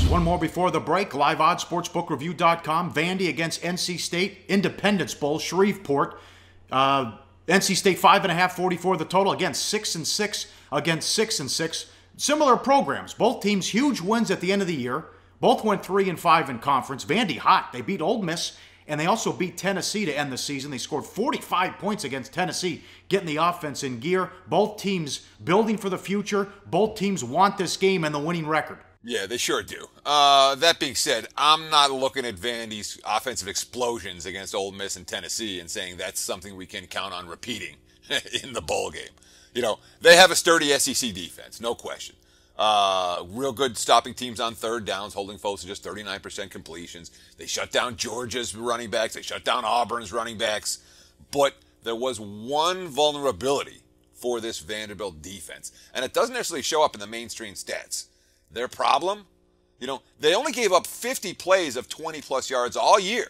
One more before the break. Live odds, sportsbookreview.com. Vandy against NC State. Independence Bowl, Shreveport. NC State 5.5, 44 the total. Again, 6-6 against 6-6. Similar programs. Both teams huge wins at the end of the year. Both went 3-5 in conference. Vandy hot. They beat Ole Miss, and they also beat Tennessee to end the season. They scored 45 points against Tennessee, getting the offense in gear. Both teams building for the future. Both teams want this game and the winning record. Yeah, they sure do. That being said, I'm not looking at Vandy's offensive explosions against Ole Miss and Tennessee and saying that's something we can count on repeating in the bowl game. You know, they have a sturdy SEC defense, no question. Real good stopping teams on third downs, holding folks to just 39% completions. They shut down Georgia's running backs. They shut down Auburn's running backs. But there was one vulnerability for this Vanderbilt defense, and it doesn't necessarily show up in the mainstream stats. Their problem, you know, they only gave up 50 plays of 20-plus yards all year,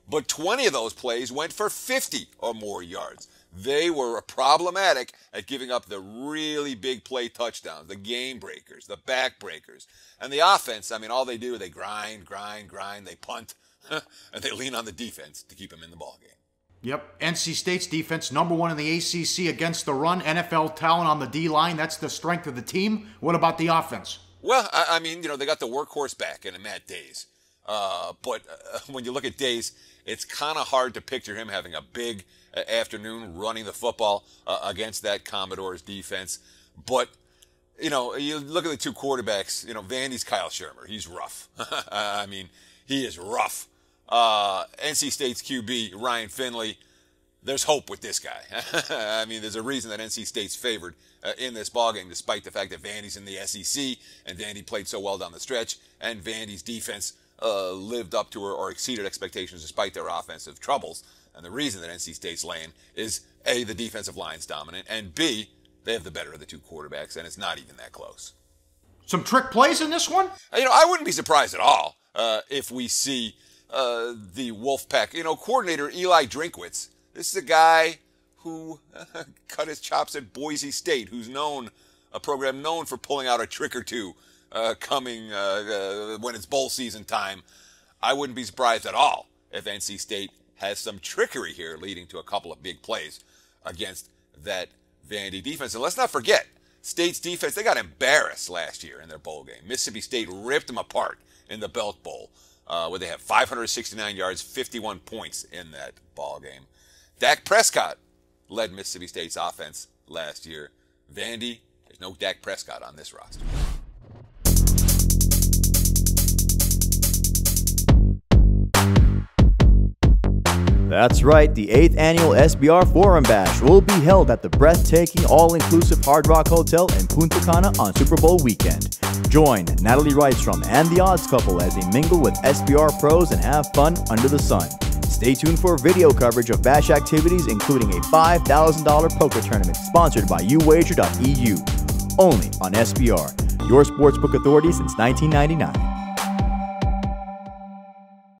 but 20 of those plays went for 50 or more yards. They were problematic at giving up the really big play touchdowns, the game breakers, the back breakers. And the offense, I mean, all they do, they grind, they punt, and they lean on the defense to keep them in the ballgame. Yep, NC State's defense, #1 in the ACC against the run. NFL talent on the D-line, that's the strength of the team. What about the offense? Well, I mean, you know, they got the workhorse back in Matt Days. But when you look at Days, it's kind of hard to picture him having a big afternoon running the football against that Commodores defense. But, you know, you look at the two quarterbacks, you know, Vandy's Kyle Shermer. He's rough. I mean, he is rough. NC State's QB, Ryan Finley, there's hope with this guy. I mean, there's a reason that NC State's favored in this ballgame, despite the fact that Vandy's in the SEC, and Vandy played so well down the stretch, and Vandy's defense lived up to or exceeded expectations despite their offensive troubles. And the reason that NC State's laying is, A, the defensive line's dominant, and B, they have the better of the two quarterbacks, and it's not even that close. Some trick plays in this one? You know, I wouldn't be surprised at all if we see the Wolfpack, you know, coordinator Eli Drinkwitz. This is a guy who cut his chops at Boise State, who's a program known for pulling out a trick or two coming when it's bowl season time. I wouldn't be surprised at all if NC State has some trickery here leading to a couple of big plays against that Vandy defense. And let's not forget, State's defense, they got embarrassed last year in their bowl game. Mississippi State ripped them apart in the Belt Bowl, where they have 569 yards, 51 points in that ball game. Dak Prescott led Mississippi State's offense last year. Vandy, there's no Dak Prescott on this roster. That's right, the 8th annual SBR Forum Bash will be held at the breathtaking all-inclusive Hard Rock Hotel in Punta Cana on Super Bowl weekend. Join Natalie Rydstrom and the Odds Couple as they mingle with SBR pros and have fun under the sun. Stay tuned for video coverage of Bash activities, including a $5,000 poker tournament sponsored by uwager.eu. Only on SBR, your sportsbook authority since 1999.